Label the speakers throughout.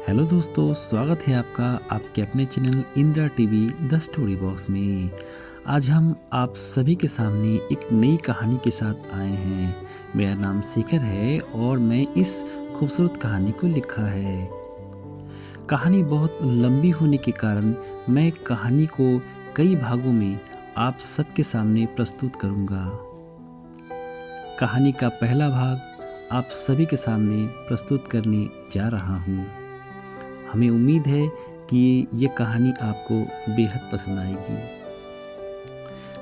Speaker 1: Hello दोस्तों, स्वागत है आपका आपके अपने channel Indira TV the story box में। आज हम आप सभी के सामने एक नई कहानी के साथ आए हैं। मेरा नाम शेखर है और मैं इस खूबसूरत कहानी को लिखा है। कहानी बहुत लंबी होने के कारण मैं कहानी को कई भागों में आप सबके सामने प्रस्तुत करूंगा। कहानी का पहला भाग आप सभी के सामने प्रस्तुत करने जा रहा हूँ। हमें उम्मीद है कि ये कहानी आपको बेहद पसंद आएगी।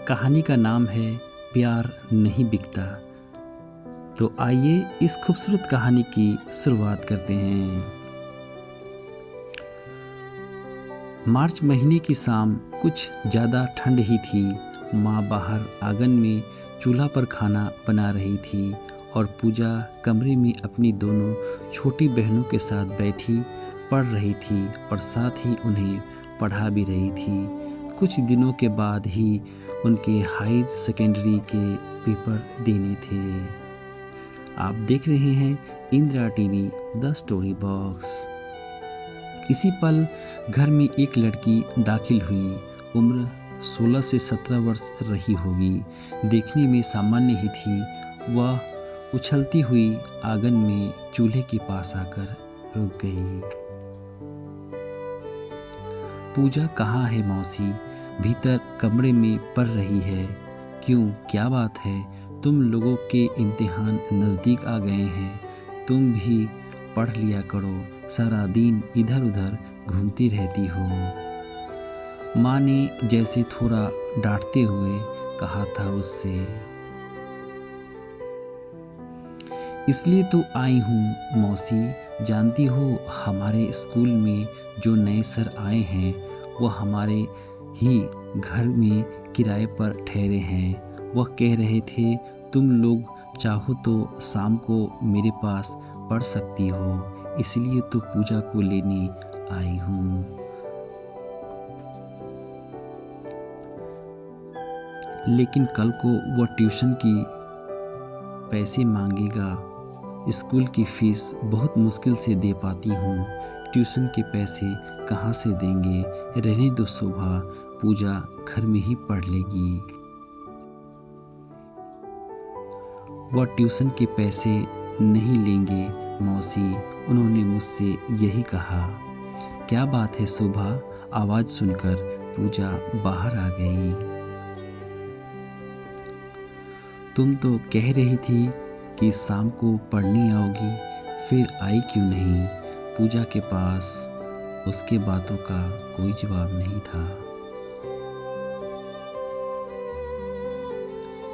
Speaker 1: कहानी का नाम है प्यार नहीं बिकता। तो आइए इस खूबसूरत कहानी की शुरुआत करते हैं। मार्च महीने की शाम कुछ ज़्यादा ठंड ही थी। माँ बाहर आंगन में चूल्हा पर खाना बना रही थी और पूजा कमरे में अपनी दोनों छोटी बहनों के साथ बैठी पढ़ रही थी और साथ ही उन्हें पढ़ा भी रही थी। कुछ दिनों के बाद ही उनके हायर सेकेंडरी के पेपर देने थे। आप देख रहे हैं Indira TV the story box. इसी पल घर में एक लड़की दाखिल हुई। उम्र 16 से 17 वर्ष रही होगी। देखने में सामान्य ही थी। वह उछलती हुई आंगन में चूल्हे के पास आकर रुक गई। पूजा कहाँ है मौसी? भीतर कमरे में पढ़ रही है। क्यों, क्या बात है? तुम लोगों के इम्तिहान नज़दीक आ गए हैं। तुम भी पढ़ लिया करो, सारा दिन इधर उधर घूमती रहती हो। माँ ने जैसे थोड़ा डांटते हुए कहा था उससे। इसलिए तो आई हूँ मौसी। जानती हो, हमारे स्कूल में जो नए सर आए हैं वह हमारे ही घर में किराए पर ठहरे हैं। वह कह रहे थे तुम लोग चाहो तो शाम को मेरे पास पढ़ सकती हो। इसलिए तो पूजा को लेने आई हूँ। लेकिन कल को वह ट्यूशन की पैसे मांगेगा। स्कूल की फीस बहुत मुश्किल से दे पाती हूँ। ट्यूशन के पैसे कहाँ से देंगे? रहने दो शोभा, पूजा घर में ही पढ़ लेगी। वह ट्यूशन के पैसे नहीं लेंगे मौसी, उन्होंने मुझसे यही कहा। क्या बात है शोभा? आवाज़ सुनकर पूजा बाहर आ गई। तुम तो कह रही थी कि शाम को पढ़ने आओगी, फिर आई क्यों नहीं? पूजा के पास उसके बातों का कोई जवाब नहीं था।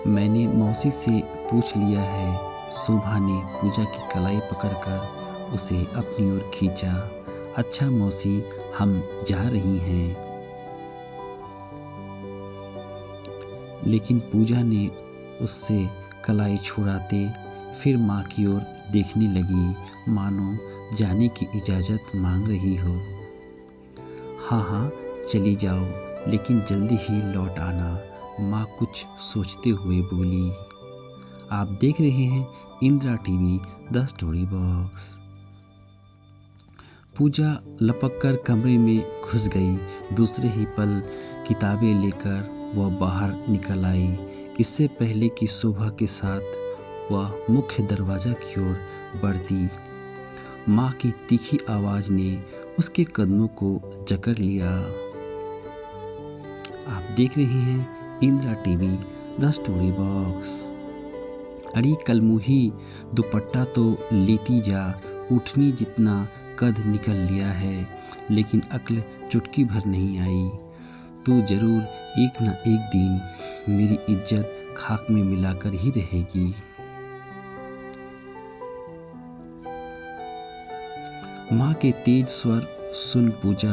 Speaker 1: मैंने मौसी से पूछ लिया है। शोभा ने पूजा की कलाई पकड़कर उसे अपनी ओर खींचा। अच्छा मौसी, हम जा रही हैं। लेकिन पूजा ने उससे कलाई छुड़ाते फिर माँ की ओर देखने लगी, मानो जाने की इजाज़त मांग रही हो। हाँ हाँ, चली जाओ, लेकिन जल्दी ही लौट आना, माँ कुछ सोचते हुए बोली। आप देख रहे हैं Indira TV the story box. Pooja लपक कर कमरे में घुस गई। दूसरे ही पल किताबें लेकर वह बाहर निकल आई। इससे पहले कि शोभा के साथ वह मुख्य दरवाज़ा की ओर बढ़ती, माँ की तीखी आवाज़ ने उसके कदमों को जकड़ लिया। आप देख रहे हैं Indira TV the story box. अड़ी कलमुही, दुपट्टा तो लेती जा, उठनी जितना कद निकल लिया है, लेकिन अक्ल चुटकी भर नहीं आई। तू जरूर एक न एक दिन मेरी इज्जत खाक में मिलाकर ही रहेगी। माँ के तेज स्वर सुन पूजा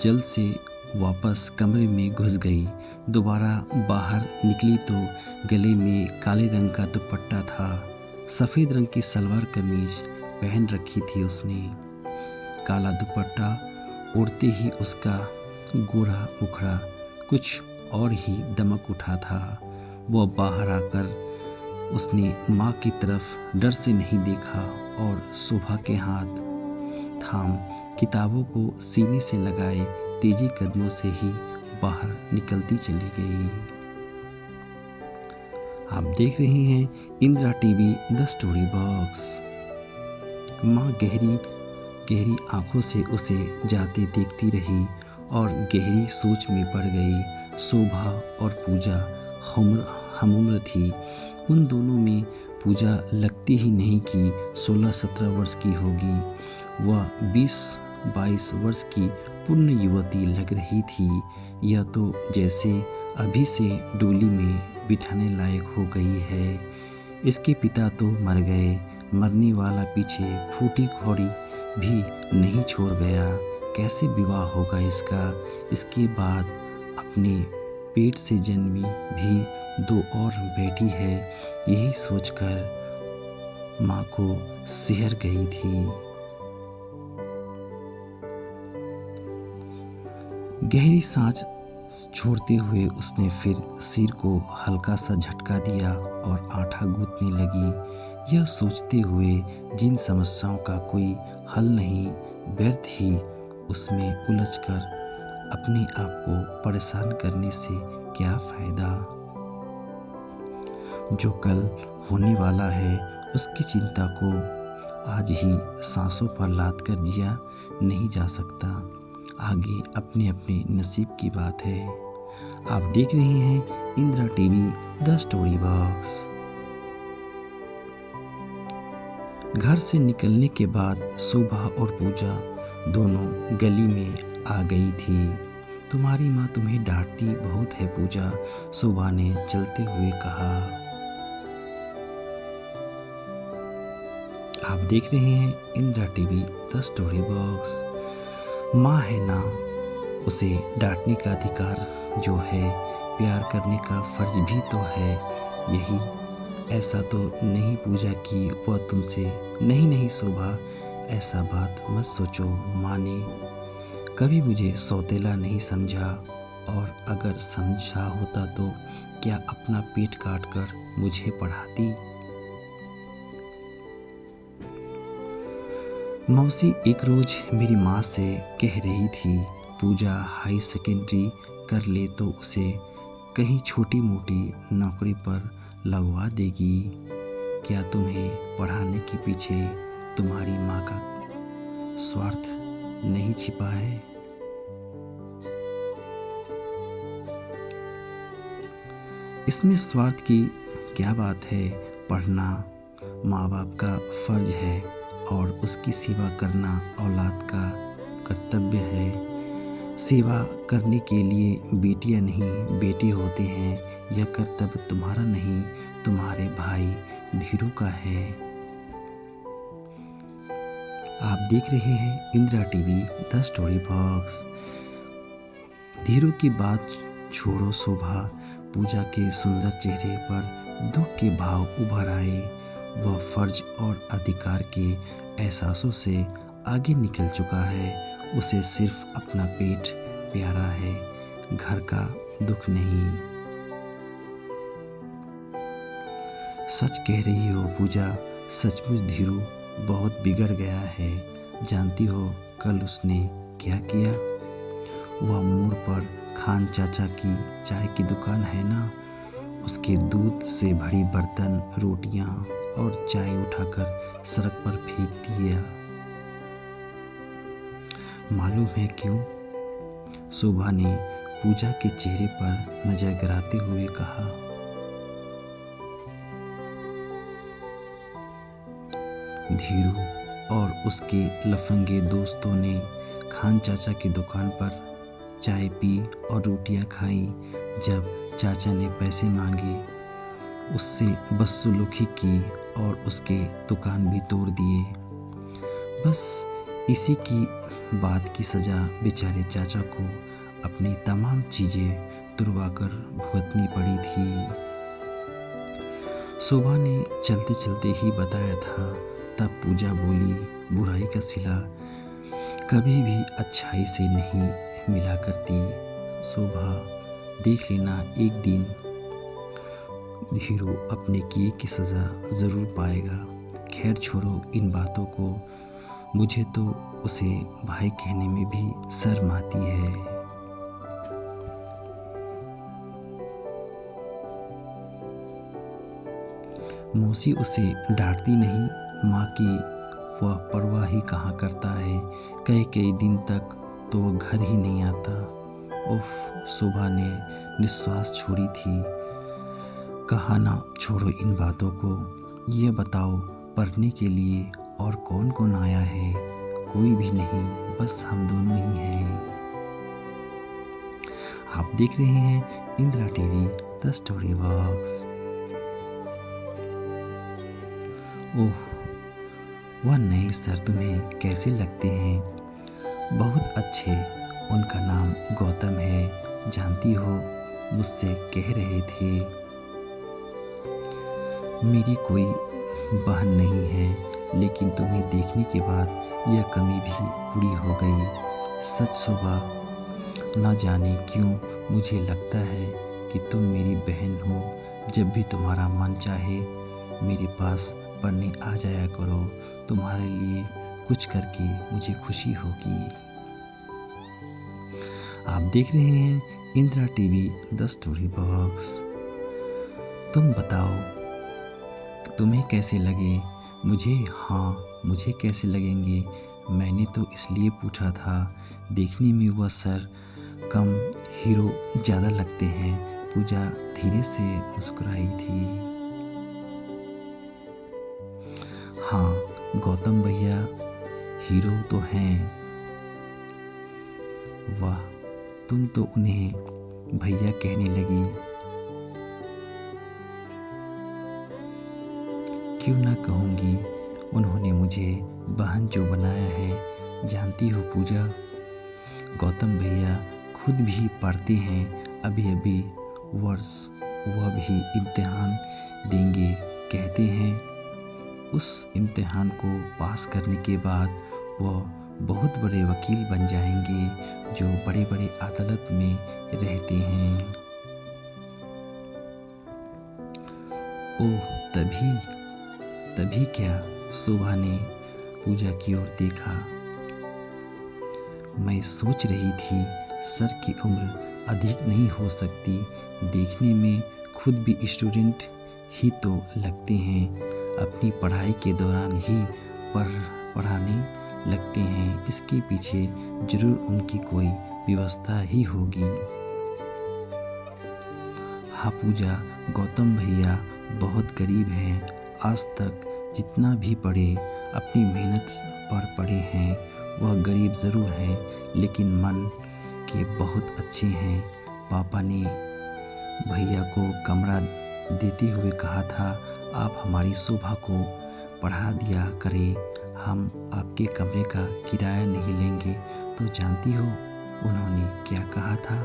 Speaker 1: जल्द से वापस कमरे में घुस गई। दोबारा बाहर निकली तो गले में काले रंग का दुपट्टा था। सफ़ेद रंग की सलवार कमीज पहन रखी थी उसने। काला दुपट्टा ओढ़ते ही उसका गोरा मुखड़ा कुछ और ही दमक उठा था। वह बाहर आकर उसने माँ की तरफ डर से नहीं देखा और शोभा के हाथ थाम किताबों को सीने से लगाए तेजी कदमों से ही बाहर निकलती चली गई। आप देख रहे हैं Indira TV the story box. माँ गहरी गहरी आंखों से उसे जाते देखती रही और गहरी सोच में पड़ गई। शोभा और पूजा हमउम्र थी। उन दोनों में पूजा लगती ही नहीं कि 16-17 वर्ष की होगी। वह 20-22 वर्ष की पूर्ण युवती लग रही थी। यह तो जैसे अभी से डोली में बिठाने लायक हो गई है। इसके पिता तो मर गए, मरने वाला पीछे फूटी घोड़ी भी नहीं छोड़ गया। कैसे विवाह होगा इसका? इसके बाद अपने पेट से जन्मी भी 2 और बेटी है। यही सोचकर माँ को सिहर गई थी। गहरी सांस छोड़ते हुए उसने फिर सिर को हल्का सा झटका दिया और आँटा गूंथने लगी, यह सोचते हुए जिन समस्याओं का कोई हल नहीं, व्यर्थ ही उसमें उलझकर अपने आप को परेशान करने से क्या फ़ायदा। जो कल होने वाला है उसकी चिंता को आज ही सांसों पर लाद कर जिया नहीं जा सकता। आगे अपने अपने नसीब की बात है। आप देख रहे हैं Indira TV the story box. घर से निकलने के बाद शोभा और पूजा दोनों गली में आ गई थी। तुम्हारी माँ तुम्हें डांटती बहुत है पूजा, शोभा ने चलते हुए कहा। आप देख रहे हैं Indira TV the story box. माँ है ना, उसे डांटने का अधिकार जो है, प्यार करने का फर्ज भी तो है। यही ऐसा तो नहीं पूजा कि वह तुमसे नहीं शोभा, ऐसा बात मत सोचो। माँ ने कभी मुझे सौतेला नहीं समझा, और अगर समझा होता तो क्या अपना पेट काट कर मुझे पढ़ाती। मौसी एक रोज मेरी माँ से कह रही थी, पूजा हाई सेकेंडरी कर ले तो उसे कहीं छोटी मोटी नौकरी पर लगवा देगी। क्या तुम्हें पढ़ाने के पीछे तुम्हारी माँ का स्वार्थ नहीं छिपा है? इसमें स्वार्थ की क्या बात है? पढ़ना माँ बाप का फर्ज है और उसकी सेवा करना औलाद का कर्तव्य है। सेवा करने के लिए बेटियां नहीं बेटे होते हैं। यह कर्तव्य तुम्हारा नहीं, तुम्हारे भाई धीरू का है। आप देख रहे हैं Indira TV the story box. Dhiru की बात छोड़ो शोभा, पूजा के सुंदर चेहरे पर दुख के भाव उभर आए। वह फर्ज और अधिकार के एहसासों से आगे निकल चुका है। उसे सिर्फ अपना पेट प्यारा है, घर का दुख नहीं। सच कह रही हो पूजा, सचमुच धीरू बहुत बिगड़ गया है। जानती हो कल उसने क्या किया? वह मोड़ पर खान चाचा की चाय की दुकान है ना, उसके दूध से भरी बर्तन, रोटियां और चाय उठाकर सड़क पर फेंक दिया। मालूम है क्यों? शोभा ने पूजा के चेहरे पर नजर गिराते हुए कहा। धीरू और उसके लफंगे दोस्तों ने खान चाचा की दुकान पर चाय पी और रोटियां खाई। जब चाचा ने पैसे मांगे, उससे बदसलूकी की और उसके दुकान भी तोड़ दिए। बस इसी की बात की सज़ा बेचारे चाचा को अपनी तमाम चीज़ें तुड़वाकर भुगतनी पड़ी थी। शोभा ने चलते चलते ही बताया था। तब पूजा बोली, बुराई का सिला कभी भी अच्छाई से नहीं मिला करती। शोभा देख लेना, एक दिन धीरू अपने किए की सज़ा ज़रूर पाएगा। खैर छोड़ो इन बातों को, मुझे तो उसे भाई कहने में भी शर्म आती है। मौसी उसे डांटती नहीं, माँ की वह परवाह ही कहाँ करता है। कई कई दिन तक तो वो घर ही नहीं आता। उफ, शोभा ने निश्वास छोड़ी थी। कहा ना, छोड़ो इन बातों को। ये बताओ, पढ़ने के लिए और कौन कौन आया है? कोई भी नहीं, बस हम दोनों ही हैं। आप देख रहे हैं Indira TV the story box. ओह, वह नए सर तुम्हें कैसे लगते हैं? बहुत अच्छे। उनका नाम गौतम है, जानती हो, मुझसे कह रहे थे। मेरी कोई बहन नहीं है, लेकिन तुम्हें देखने के बाद यह कमी भी पूरी हो गई। सच शोभा, न जाने क्यों मुझे लगता है कि तुम मेरी बहन हो। जब भी तुम्हारा मन चाहे मेरे पास पढ़ने आ जाया करो। तुम्हारे लिए कुछ करके मुझे खुशी होगी। आप देख रहे हैं Indira TV the story box. तुम बताओ, तुम्हें कैसे लगे मुझे? हाँ, मुझे कैसे लगेंगे? मैंने तो इसलिए पूछा था, देखने में वह सर कम हीरो ज़्यादा लगते हैं। पूजा धीरे से मुस्कुराई थी। हाँ, गौतम भैया हीरो तो हैं। वाह, तुम तो उन्हें भैया कहने लगी। क्यों ना कहूँगी, उन्होंने मुझे बहन जो बनाया है। जानती हो पूजा, गौतम भैया खुद भी पढ़ते हैं। अभी अभी वर्ष वह भी इम्तिहान देंगे। कहते हैं उस इम्तिहान को पास करने के बाद वह बहुत बड़े वकील बन जाएंगे, जो बड़े बड़े अदालत में रहते हैं। ओह, तभी क्या? शोभा ने पूजा की ओर देखा। मैं सोच रही थी, सर की उम्र अधिक नहीं हो सकती। देखने में खुद भी स्टूडेंट ही तो लगते हैं। अपनी पढ़ाई के दौरान ही पढ़ाने लगते हैं। इसके पीछे जरूर उनकी कोई व्यवस्था ही होगी। हाँ पूजा, गौतम भैया बहुत गरीब हैं। आज तक जितना भी पढ़े, अपनी मेहनत पर पढ़े हैं। वह गरीब ज़रूर हैं, लेकिन मन के बहुत अच्छे हैं। पापा ने भैया को कमरा देते हुए कहा था, आप हमारी शोभा को पढ़ा दिया करें, हम आपके कमरे का किराया नहीं लेंगे। तो जानती हो उन्होंने क्या कहा था?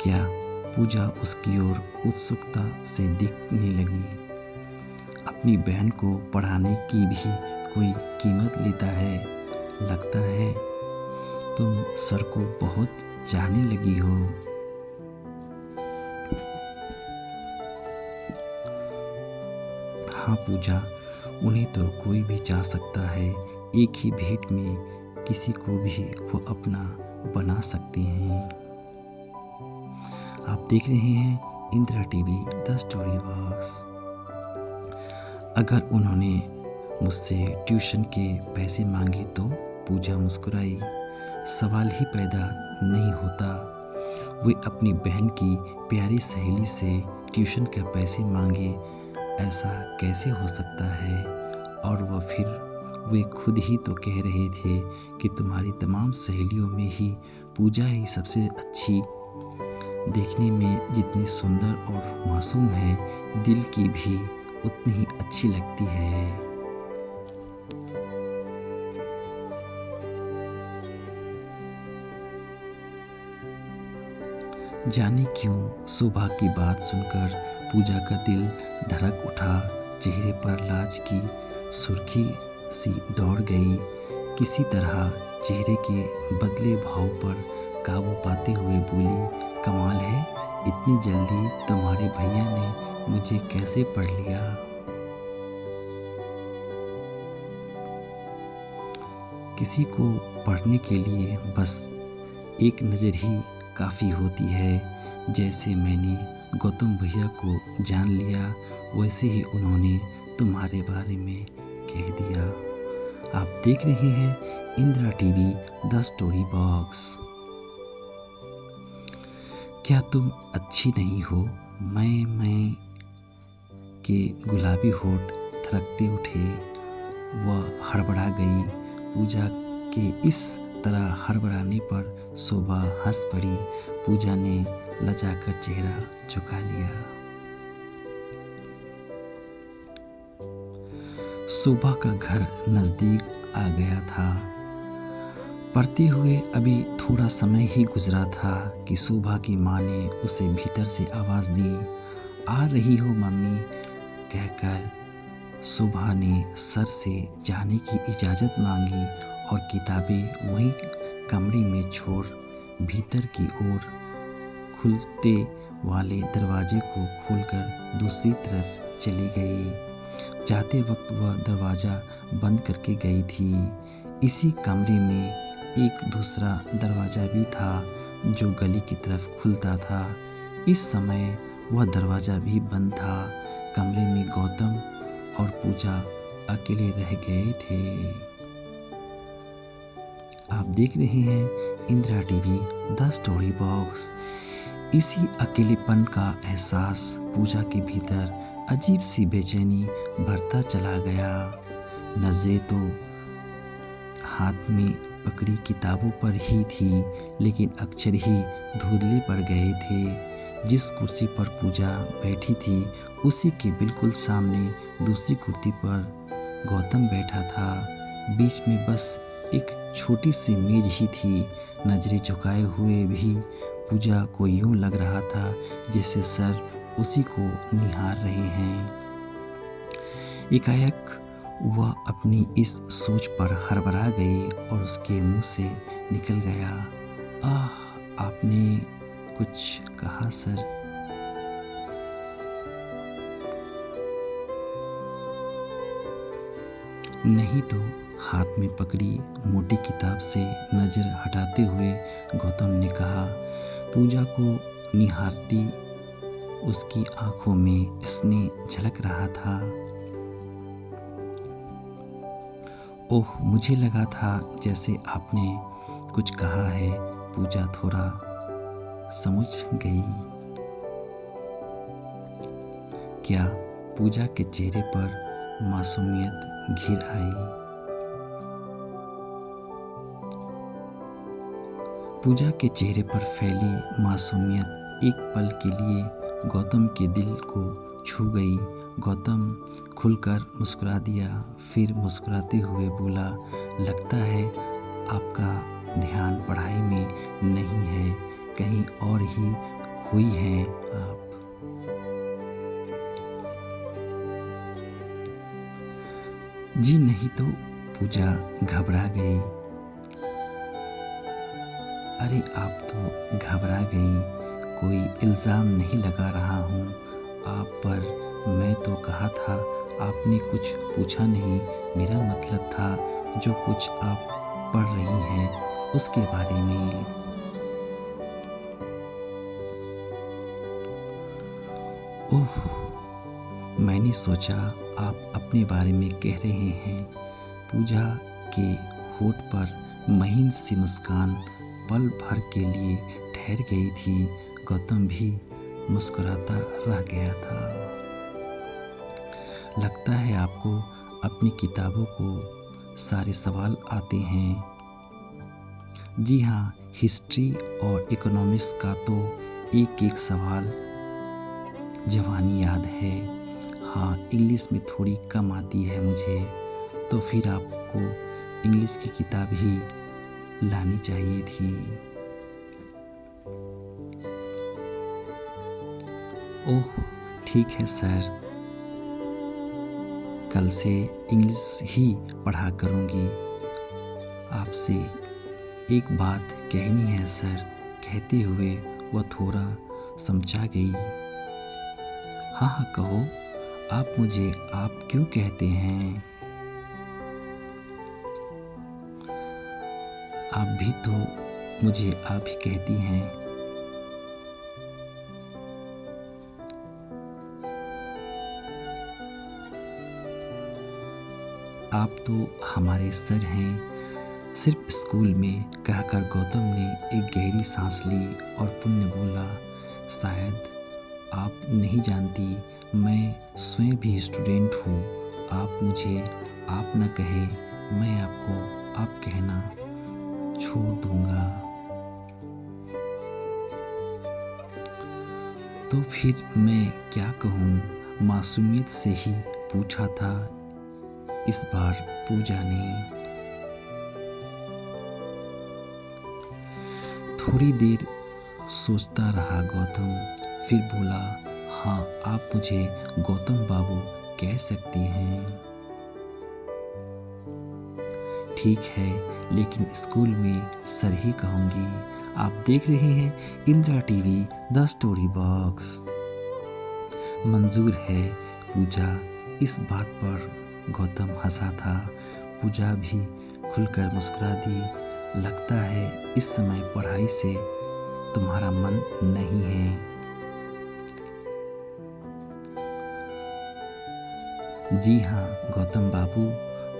Speaker 1: क्या? पूजा उसकी ओर उत्सुकता से देखने लगी। अपनी बहन को पढ़ाने की भी कोई कीमत लेता है? लगता है तुम सर को बहुत चाहने लगी हो। हाँ पूजा, उन्हें तो कोई भी चाह सकता है। एक ही भेंट में किसी को भी वो अपना बना सकते हैं। आप देख रहे हैं Indira TV the story box. अगर उन्होंने मुझसे ट्यूशन के पैसे मांगे तो? पूजा मुस्कुराई। सवाल ही पैदा नहीं होता। वे अपनी बहन की प्यारी सहेली से ट्यूशन के पैसे मांगे, ऐसा कैसे हो सकता है? और वह फिर वे खुद ही तो कह रहे थे कि तुम्हारी तमाम सहेलियों में ही पूजा ही सबसे अच्छी, देखने में जितनी सुंदर और मासूम है, दिल की भी उतनी ही अच्छी लगती है। जाने क्यों शोभा की बात सुनकर पूजा का दिल धड़क उठा। चेहरे पर लाज की सुर्खी सी दौड़ गई। किसी तरह चेहरे के बदले भाव पर काबू पाते हुए बोली, कमाल है, इतनी जल्दी तुम्हारे भैया ने मुझे कैसे पढ़ लिया? किसी को पढ़ने के लिए बस एक नज़र ही काफ़ी होती है। जैसे मैंने गौतम भैया को जान लिया, वैसे ही उन्होंने तुम्हारे बारे में कह दिया। आप देख रहे हैं Indira TV the story box. क्या तुम अच्छी नहीं हो? मैं के गुलाबी होठ थरकते उठे। वह हड़बड़ा गई। पूजा के इस तरह हड़बड़ाने पर शोभा हंस पड़ी। पूजा ने लजाकर चेहरा झुका लिया। शोभा का घर नज़दीक आ गया था। पढ़ते हुए अभी थोड़ा समय ही गुजरा था कि शोभा की माँ ने उसे भीतर से आवाज़ दी, आ रही हो मम्मी कहकर। शोभा ने सर से जाने की इजाज़त मांगी और किताबें वहीं कमरे में छोड़ भीतर की ओर खुलते वाले दरवाजे को खोलकर दूसरी तरफ चली गई। जाते वक्त वह दरवाज़ा बंद करके गई थी। इसी कमरे में एक दूसरा दरवाज़ा भी था जो गली की तरफ खुलता था। इस समय वह दरवाज़ा भी बंद था। कमरे में गौतम और पूजा अकेले रह गए थे। आप देख रहे हैं Indira TV the story box. इसी अकेलेपन का एहसास पूजा के भीतर अजीब सी बेचैनी बढ़ता चला गया। नजरें तो हाथ में पकड़ी किताबों पर ही थी, लेकिन अक्षर ही धुंधले पड़ गए थे। जिस कुर्सी पर पूजा बैठी थी उसी के बिल्कुल सामने दूसरी कुर्सी पर गौतम बैठा था। बीच में बस एक छोटी सी मेज ही थी। नजरें झुकाए हुए भी पूजा को यूं लग रहा था जैसे सर उसी को निहार रहे हैं। एकाएक वह अपनी इस सोच पर हड़बड़ा गई और उसके मुंह से निकल गया, आह, आपने कुछ कहा सर? नहीं तो, हाथ में पकड़ी मोटी किताब से नज़र हटाते हुए गौतम ने कहा। पूजा को निहारती उसकी आंखों में स्नेह झलक रहा था। ओह, मुझे लगा था जैसे आपने कुछ कहा है। पूजा थोड़ा समझ गई। क्या? पूजा के चेहरे पर मासूमियत घिर आई। पूजा के चेहरे पर फैली मासूमियत एक पल के लिए गौतम के दिल को छू गई। गौतम खुलकर मुस्कुरा दिया, फिर मुस्कुराते हुए बोला, लगता है आपका ध्यान पढ़ाई में नहीं है, कहीं और ही खोई हैं आप। जी नहीं तो, पूजा घबरा गई। अरे आप तो घबरा गई, कोई इल्ज़ाम नहीं लगा रहा हूँ आप पर। मैं तो कहा था, आपने कुछ पूछा नहीं। मेरा मतलब था जो कुछ आप पढ़ रही हैं उसके बारे में। ओह, मैंने सोचा आप अपने बारे में कह रहे हैं। पूजा के होठ पर महीन सी मुस्कान पल भर के लिए ठहर गई थी। गौतम भी मुस्कुराता रह गया था। लगता है आपको अपनी किताबों को सारे सवाल आते हैं। जी हाँ, हिस्ट्री और इकोनॉमिक्स का तो एक एक सवाल जवानी याद है। हाँ, इंग्लिश में थोड़ी कम आती है मुझे, तो फिर आपको इंग्लिश की किताब ही लानी चाहिए थी। ओह, ठीक है सर, कल से इंग्लिश ही पढ़ा करूँगी। आपसे एक बात कहनी है सर, कहते हुए वह थोड़ा समझा गई। हाँ हाँ कहो, आप मुझे आप क्यों कहते हैं? आप भी तो मुझे आप ही कहती हैं। आप तो हमारे सर हैं। सिर्फ स्कूल में कहकर गौतम ने एक गहरी सांस ली और पुण्य बोला, शायद आप नहीं जानती, मैं स्वयं भी स्टूडेंट हूँ। आप मुझे आप न कहे, मैं आपको आप कहना छोड़ दूंगा। तो फिर मैं क्या कहूँ, मासूमियत से ही पूछा था इस बार पूजा ने। थोड़ी देर सोचता रहा गौतम, फिर बोला, हाँ आप मुझे गौतम बाबू कह सकती हैं। ठीक है, लेकिन स्कूल में सर ही कहूँगी। आप देख रहे हैं Indira TV the story box. मंजूर है पूजा। इस बात पर गौतम हंसा था। पूजा भी खुलकर मुस्कुरा दी। लगता है इस समय पढ़ाई से तुम्हारा मन नहीं है। जी हाँ गौतम बाबू,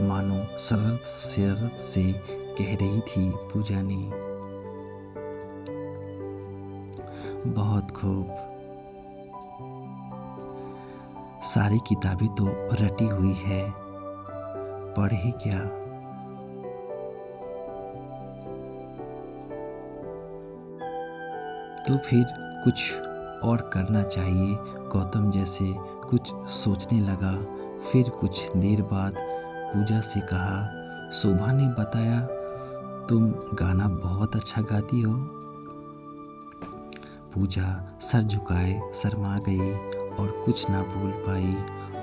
Speaker 1: मानो सरल शरत से कह रही थी पूजा ने। बहुत खूब। सारी किताबें तो रटी हुई है, पढ़े क्या? तो फिर कुछ और करना चाहिए। गौतम जैसे कुछ सोचने लगा। फिर कुछ देर बाद पूजा से कहा, शोभा ने बताया तुम गाना बहुत अच्छा गाती हो। पूजा सर झुकाए शर्मा गई और कुछ ना बोल पाई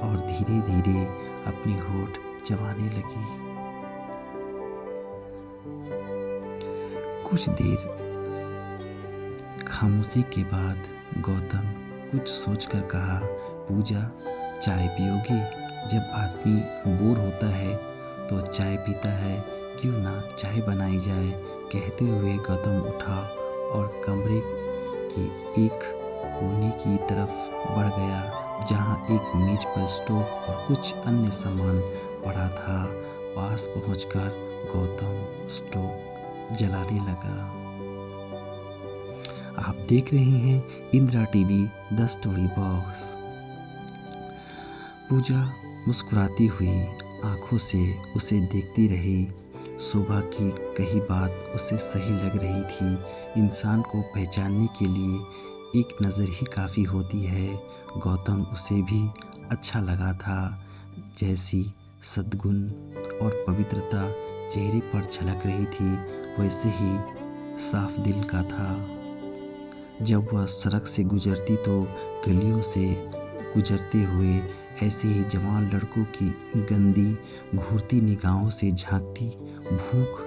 Speaker 1: और धीरे धीरे अपने होठ चबाने लगी। कुछ देर खामोशी के बाद गौतम कुछ सोचकर कहा, पूजा चाय पियोगी? जब आदमी बोर होता है तो चाय पीता है, क्यों ना चाय बनाई जाए। कहते हुए गौतम उठा और कमरे की एक कोने की तरफ बढ़ गया, जहां एक मेज पर स्टोव और कुछ अन्य सामान पड़ा था। पास पहुंचकर गौतम स्टोव जलाने लगा। आप देख रहे हैं Indira TV the story box. Pooja मुस्कुराती हुई आंखों से उसे देखती रही। शोभा की कही बात उसे सही लग रही थी। इंसान को पहचानने के लिए एक नज़र ही काफ़ी होती है। गौतम उसे भी अच्छा लगा था। जैसी सद्गुण और पवित्रता चेहरे पर झलक रही थी, वैसे ही साफ दिल का था। जब वह सड़क से गुजरती तो गलियों से गुजरते हुए ऐसे ही जवान लड़कों की गंदी घूरती निगाहों से झांकती भूख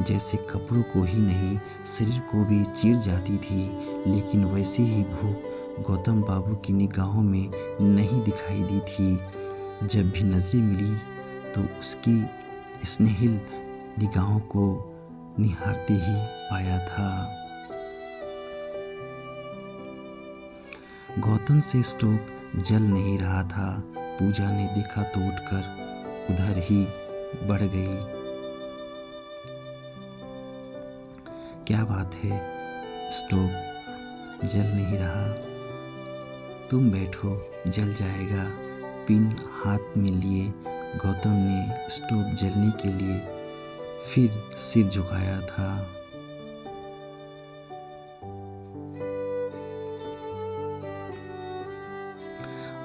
Speaker 1: जैसे कपड़ों को ही नहीं, शरीर को भी चीर जाती थी। लेकिन वैसी ही भूख गौतम बाबू की निगाहों में नहीं दिखाई दी थी। जब भी नजरें मिली तो उसकी स्नेहिल निगाहों को निहारते ही पाया था। गौतम से स्टोव जल नहीं रहा था। पूजा ने देखा तो उठकर उधर ही बढ़ गई। क्या बात है, स्टोव जल नहीं रहा? तुम बैठो, जल जाएगा। पिन हाथ में लिए गौतम ने स्टोव जलने के लिए फिर सिर झुकाया था।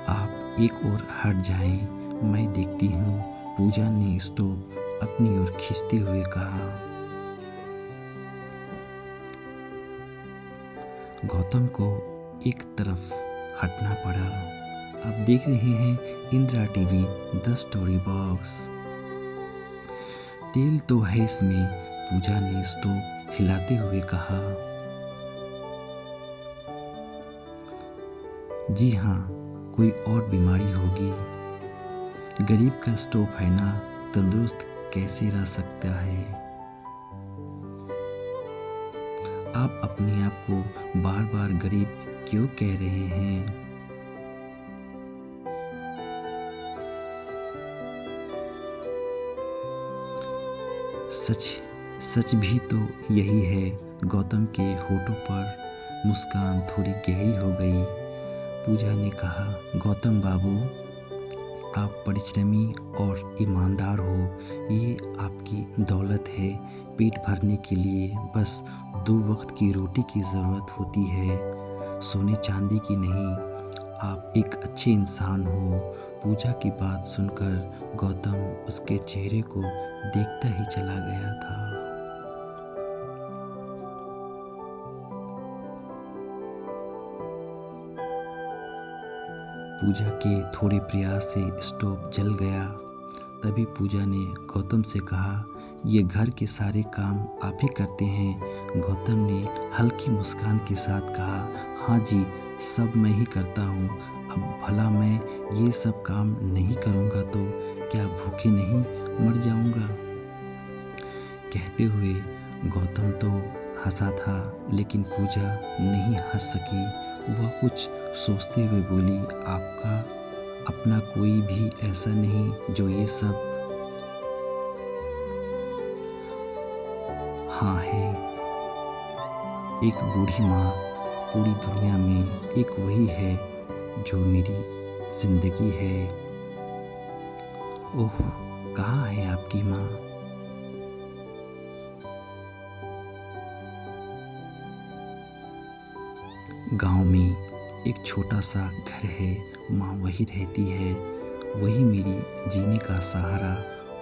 Speaker 1: आप एक ओर हट जाएं, मैं देखती हूँ, पूजा ने स्टोव अपनी ओर खींचते हुए कहा। गौतम को एक तरफ हटना पड़ा। आप देख रहे हैं Indira TV the story box. तेल तो है इसमें, पूजा ने स्टोव हिलाते हुए कहा। जी हाँ, कोई और बीमारी होगी। गरीब का स्टोव है ना, तंदुरुस्त कैसे रह सकता है। आप अपने आप को बार बार गरीब क्यों कह रहे हैं? सच सच भी तो यही है। गौतम के होठों पर मुस्कान थोड़ी गहरी हो गई। पूजा ने कहा, गौतम बाबू, आप परिश्रमी और ईमानदार हो, ये आपकी दौलत है। पेट भरने के लिए बस 2 वक्त की रोटी की ज़रूरत होती है, सोने चांदी की नहीं। आप एक अच्छे इंसान हो। पूजा की बात सुनकर गौतम उसके चेहरे को देखता ही चला गया था। पूजा के थोड़े प्रयास से स्टोव जल गया। तभी पूजा ने गौतम से कहा, ये घर के सारे काम आप ही करते हैं? गौतम ने हल्की मुस्कान के साथ कहा, हाँ जी, सब मैं ही करता हूँ। अब भला मैं ये सब काम नहीं करूँगा तो क्या भूखे नहीं मर जाऊँगा? कहते हुए गौतम तो हंसा था, लेकिन पूजा नहीं हंस सकी। वह कुछ सोचते हुए बोली, आपका अपना कोई भी ऐसा नहीं जो ये सब? हाँ है, एक बूढ़ी माँ। पूरी दुनिया में एक वही है जो मेरी जिंदगी है। ओह, कहाँ है आपकी माँ? गांव में एक छोटा सा घर है, माँ वही रहती है। वही मेरी जीने का सहारा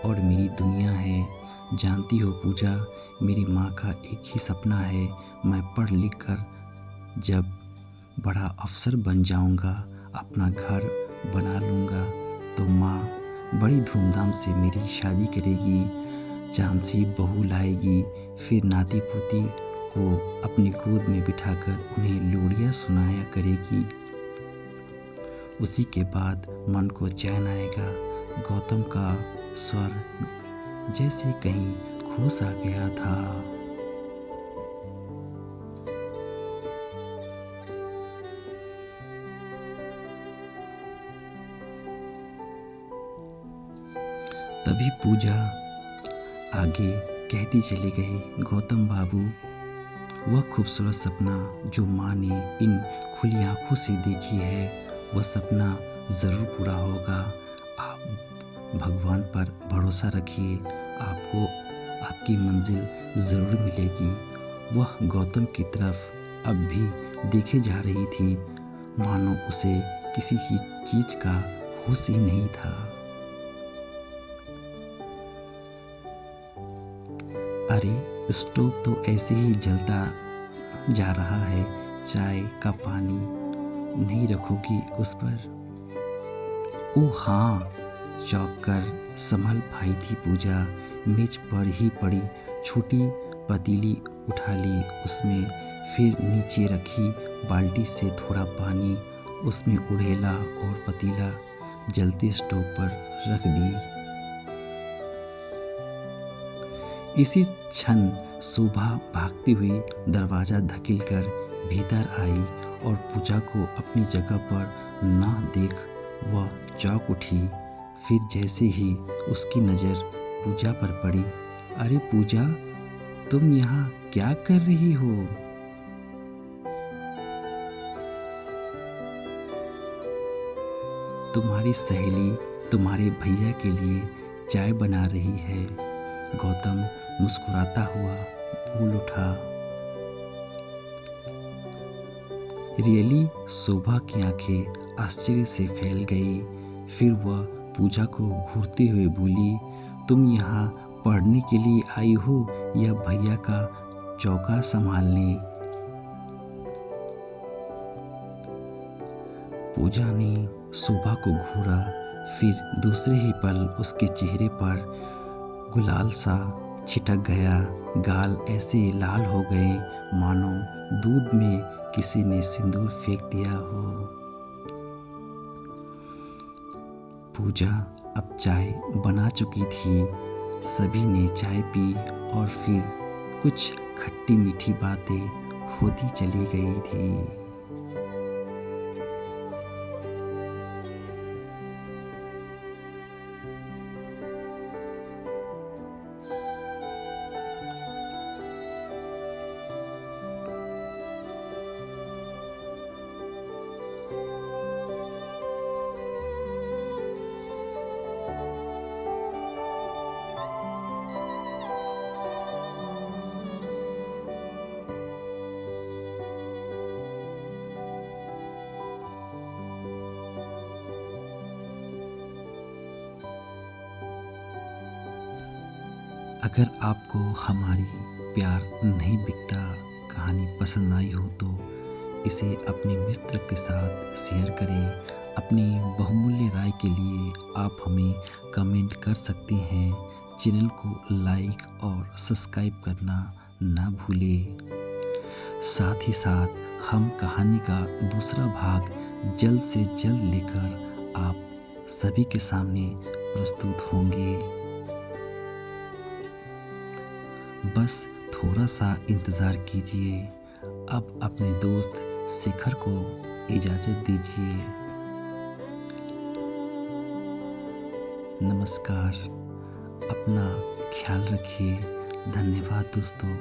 Speaker 1: और मेरी दुनिया है। जानती हो पूजा, मेरी माँ का एक ही सपना है, मैं पढ़ लिख कर जब बड़ा अफसर बन जाऊंगा, अपना घर बना लूँगा, तो माँ बड़ी धूमधाम से मेरी शादी करेगी, चांद सी बहू लाएगी, फिर नाती पोती को अपनी गोद में बिठाकर उन्हें लोरियाँ सुनाया करेगी। उसी के बाद मन को चैन आएगा। गौतम का स्वर जैसे कहीं खो सा गया था। तभी पूजा आगे कहती चली गई, गौतम बाबू, वह खूबसूरत सपना जो माँ ने इन खुली आँखों से देखी है, वह सपना ज़रूर पूरा होगा। आप भगवान पर भरोसा रखिए, आपको आपकी मंजिल ज़रूर मिलेगी। वह गौतम की तरफ अब भी देखे जा रही थी, मानो उसे किसी चीज़ का होश ही नहीं था। अरे, स्टोव तो ऐसे ही जलता जा रहा है, चाय का पानी नहीं रखोगी उस पर? ओह हाँ, चौंक कर संभल पाई थी पूजा। मेज पर ही पड़ी छोटी पतीली उठा ली, उसमें फिर नीचे रखी बाल्टी से थोड़ा पानी उसमें उड़ेला और पतीला जलते स्टोव पर रख दी। इसी क्षण शोभा भागती हुई दरवाज़ा धकेलकर भीतर आई और पूजा को अपनी जगह पर ना देख वह चौंक उठी। फिर जैसे ही उसकी नज़र पूजा पर पड़ी, अरे पूजा, तुम यहाँ क्या कर रही हो? तुम्हारी सहेली तुम्हारे भैया के लिए चाय बना रही है। गौतम मुस्कुराता हुआ बोल उठा। रियली? शोभा की आंखें आश्चर्य से फैल गई। फिर वह पूजा को घूरते हुए बोली, तुम यहाँ पढ़ने के लिए आई हो या भैया का चौका संभालने? पूजा ने शोभा को घूरा, फिर दूसरे ही पल उसके चेहरे पर गुलाल सा छिटक गया। गाल ऐसे लाल हो गए मानो दूध में किसी ने सिंदूर फेंक दिया हो। पूजा अब चाय बना चुकी थी। सभी ने चाय पी और फिर कुछ खट्टी मीठी बातें होती चली गई थी। अगर आपको हमारी प्यार नहीं बिकता कहानी पसंद आई हो तो इसे अपने मित्र के साथ शेयर करें। अपनी बहुमूल्य राय के लिए आप हमें कमेंट कर सकते हैं। चैनल को लाइक और सब्सक्राइब करना ना भूलें। साथ ही साथ हम कहानी का दूसरा भाग जल्द से जल्द लेकर आप सभी के सामने प्रस्तुत होंगे। बस थोड़ा सा इंतज़ार कीजिए। अब अपने दोस्त शेखर को इजाज़त दीजिए। नमस्कार। अपना ख्याल रखिए। धन्यवाद दोस्तों।